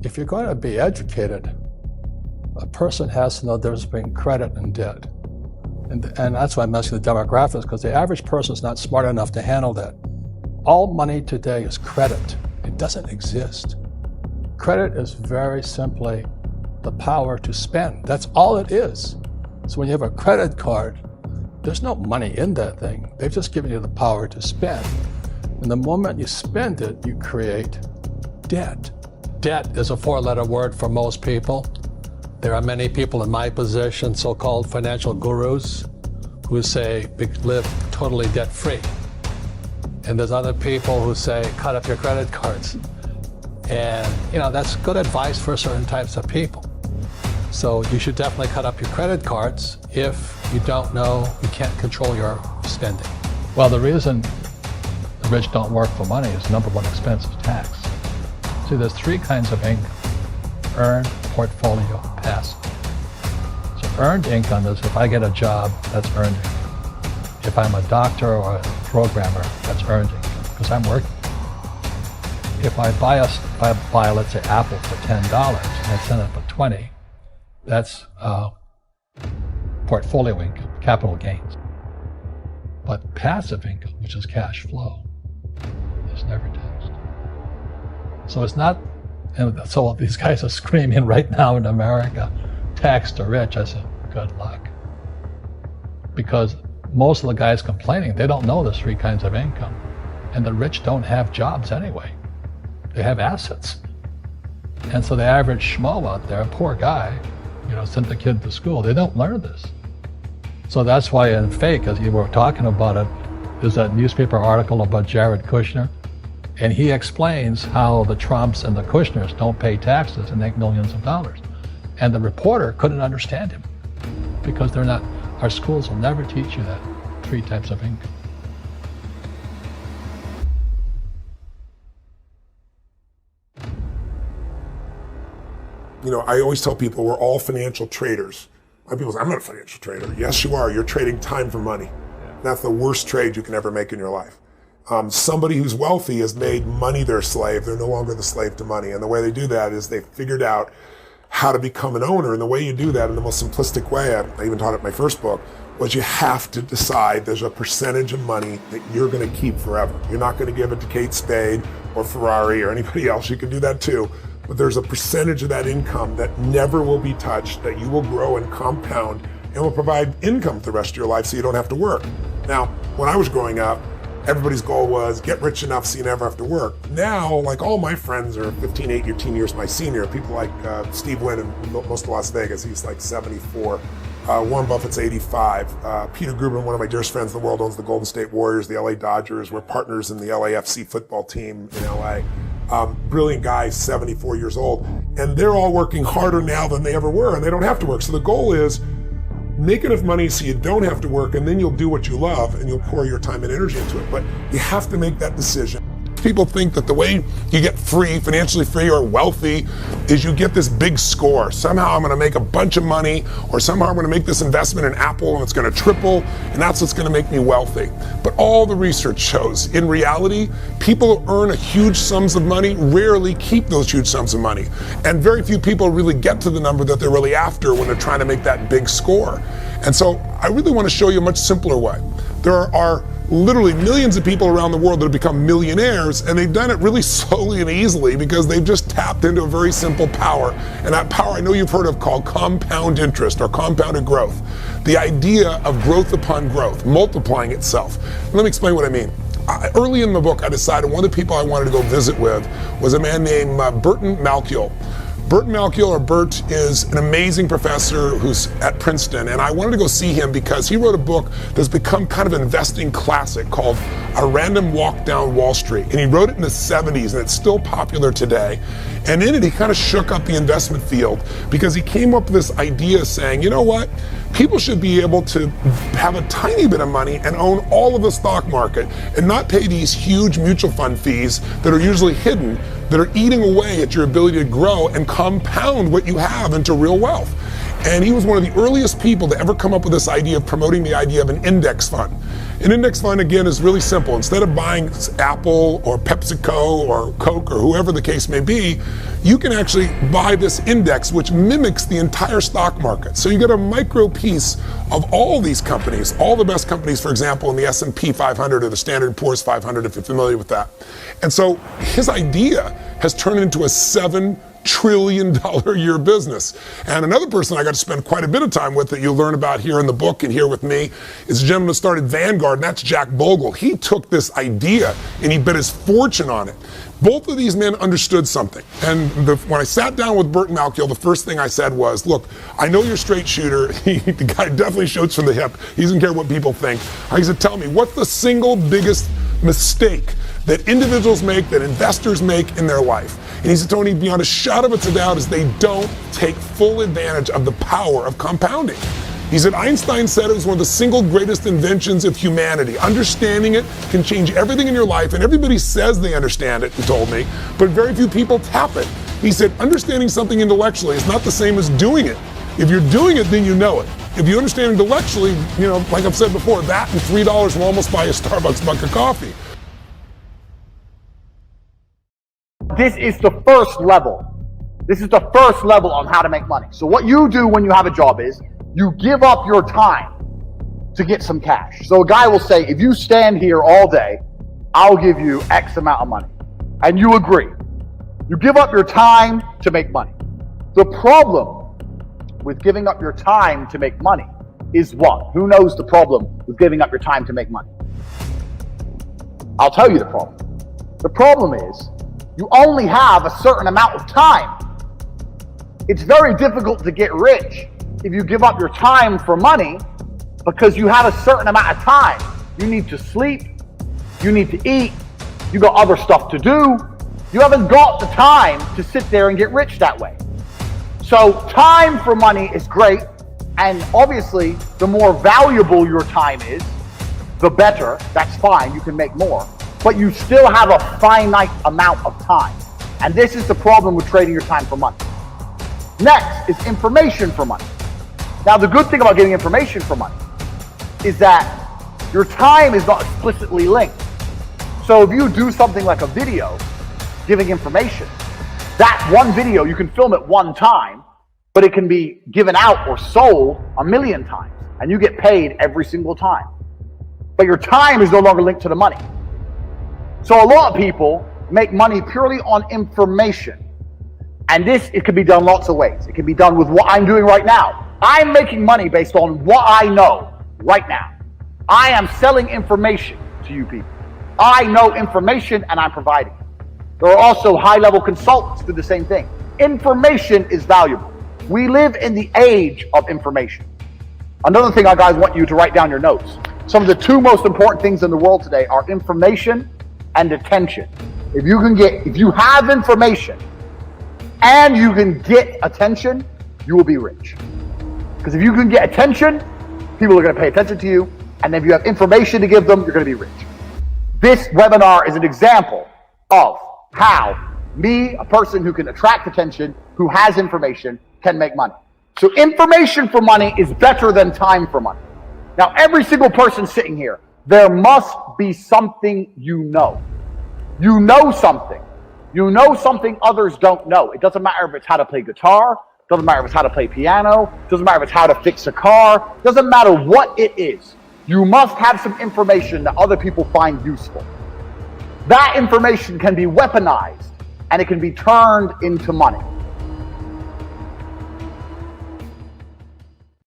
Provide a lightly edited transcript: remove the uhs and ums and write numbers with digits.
if you're going to be educated, a person has to know the difference between credit and debt. And that's why I'm mentioning the demographics, because the average person is not smart enough to handle that. All money today is credit. It doesn't exist. Credit is very simply the power to spend. That's all it is. So when you have a credit card, there's no money in that thing. They've just given you the power to spend. And the moment you spend it, you create debt. Debt is a four-letter word for most people. There are many people in my position, so-called financial gurus, who say live totally debt-free. And there's other people who say cut up your credit cards. And that's good advice for certain types of people. So you should definitely cut up your credit cards if you don't know, you can't control your spending. Well, the reason the rich don't work for money is number one expense is tax. See, there's three kinds of income: earned, portfolio, passive. So earned income is if I get a job, that's earned income. If I'm a doctor or a programmer, that's earned income because I'm working. If I buy, let's say, Apple for $10 and I send it for $20, that's portfolio income, capital gains. But passive income, which is cash flow, is never taxed. So it's not, and so these guys are screaming right now in America, tax the rich. I said, good luck. Because most of the guys complaining, they don't know there's three kinds of income. And the rich don't have jobs anyway. They have assets. And so the average schmo out there, poor guy, sent the kid to school, they don't learn this. So that's why in Fake, as you were talking about it, there's that newspaper article about Jared Kushner. And he explains how the Trumps and the Kushners don't pay taxes and make millions of dollars. And the reporter couldn't understand him because our schools will never teach you that three types of income. I always tell people we're all financial traders. A lot of people say, I'm not a financial trader. Yes, you are. You're trading time for money. Yeah. That's the worst trade you can ever make in your life. Somebody who's wealthy has made money their slave. They're no longer the slave to money. And the way they do that is they've figured out how to become an owner. And the way you do that in the most simplistic way, I even taught it in my first book, was you have to decide there's a percentage of money that you're going to keep forever. You're not going to give it to Kate Spade or Ferrari or anybody else. You can do that too. But there's a percentage of that income that never will be touched, that you will grow and compound and will provide income for the rest of your life so you don't have to work. Now, when I was growing up, everybody's goal was get rich enough so you never have to work. Now, like all my friends are 15, 18 years my senior. People like Steve Wynn in most of Las Vegas, he's like 74. Warren Buffett's 85. Peter Guberman, one of my dearest friends in the world, owns the Golden State Warriors, the LA Dodgers. We're partners in the LAFC football team in LA. Brilliant guys, 74 years old. And they're all working harder now than they ever were, and they don't have to work. So the goal is make enough money so you don't have to work, and then you'll do what you love, and you'll pour your time and energy into it. But you have to make that decision. People think that the way you get free, financially free or wealthy, is you get this big score. Somehow I'm going to make a bunch of money, or somehow I'm going to make this investment in Apple and it's going to triple, and that's what's going to make me wealthy. But all the research shows, in reality, people who earn huge sums of money rarely keep those huge sums of money. And very few people really get to the number that they're really after when they're trying to make that big score. And so I really want to show you a much simpler way. There are literally millions of people around the world that have become millionaires, and they've done it really slowly and easily because they've just tapped into a very simple power. And that power I know you've heard of called compound interest or compounded growth. The idea of growth upon growth, multiplying itself. Let me explain what I mean. Early in the book, I decided one of the people I wanted to go visit with was a man named Burton Malkiel. Burton Malkiel, or Bert, is an amazing professor who's at Princeton, and I wanted to go see him because he wrote a book that's become kind of an investing classic called A Random Walk Down Wall Street. And he wrote it in the 70s, and it's still popular today. And in it, he kind of shook up the investment field because he came up with this idea saying, you know what? People should be able to have a tiny bit of money and own all of the stock market and not pay these huge mutual fund fees that are usually hidden, that are eating away at your ability to grow and compound what you have into real wealth. And he was one of the earliest people to ever come up with this idea of promoting the idea of an index fund. An index fund, again, is really simple. Instead of buying Apple or PepsiCo or Coke or whoever the case may be, you can actually buy this index which mimics the entire stock market. So you get a micro piece of all these companies, all the best companies, for example, in the S&P 500 or the Standard & Poor's 500, if you're familiar with that. And so his idea has turned into a $7 trillion a year business. And another person I got to spend quite a bit of time with that you'll learn about here in the book and here with me is a gentleman who started Vanguard, and that's Jack Bogle. He took this idea and he bet his fortune on it. Both of these men understood something. And when I sat down with Burt Malkiel, the first thing I said was, look, I know you're a straight shooter. The guy definitely shoots from the hip. He doesn't care what people think. I said, tell me, what's the single biggest mistake that individuals make, that investors make in their life? And he said, Tony, beyond a shadow of a doubt, is they don't take full advantage of the power of compounding. He said, Einstein said it was one of the single greatest inventions of humanity. Understanding it can change everything in your life, and everybody says they understand it, he told me, but very few people tap it. He said, understanding something intellectually is not the same as doing it. If you're doing it, then you know it. If you understand intellectually, like I've said before, that and $3 will almost buy a Starbucks mug of coffee. This is the first level. This is the first level on how to make money. So what you do when you have a job is you give up your time to get some cash. So a guy will say, if you stand here all day, I'll give you X amount of money. And you agree. You give up your time to make money. The problem with giving up your time to make money is what? Who knows the problem with giving up your time to make money? I'll tell you the problem. The problem is you only have a certain amount of time. It's very difficult to get rich if you give up your time for money because you have a certain amount of time. You need to sleep, you need to eat, you got other stuff to do. You haven't got the time to sit there and get rich that way. So time for money is great, and obviously the more valuable your time is, the better. That's fine, you can make more. But you still have a finite amount of time. And this is the problem with trading your time for money. Next is information for money. Now, the good thing about getting information for money is that your time is not explicitly linked. So if you do something like a video giving information, that one video, you can film it one time, but it can be given out or sold 1,000,000 times, and you get paid every single time. But your time is no longer linked to the money. So a lot of people make money purely on information. And it can be done lots of ways. It can be done with what I'm doing right now. I'm making money based on what I know right now. I am selling information to you people. I know information and I'm providing it. There are also high-level consultants who do the same thing. Information is valuable. We live in the age of information. Another thing I guys want you to write down your notes. Some of the two most important things in the world today are information and attention. If you have information and you can get attention, you will be rich. Because if you can get attention, people are going to pay attention to you, and if you have information to give them, you're going to be rich. This webinar is an example of how me, a person who can attract attention, who has information, can make money. So information for money is better than time for money. Now, every single person sitting here, there must be something you know. You know something. You know something others don't know. It doesn't matter if it's how to play guitar, doesn't matter if it's how to play piano, doesn't matter if it's how to fix a car, doesn't matter what it is. You must have some information that other people find useful. That information can be weaponized and it can be turned into money.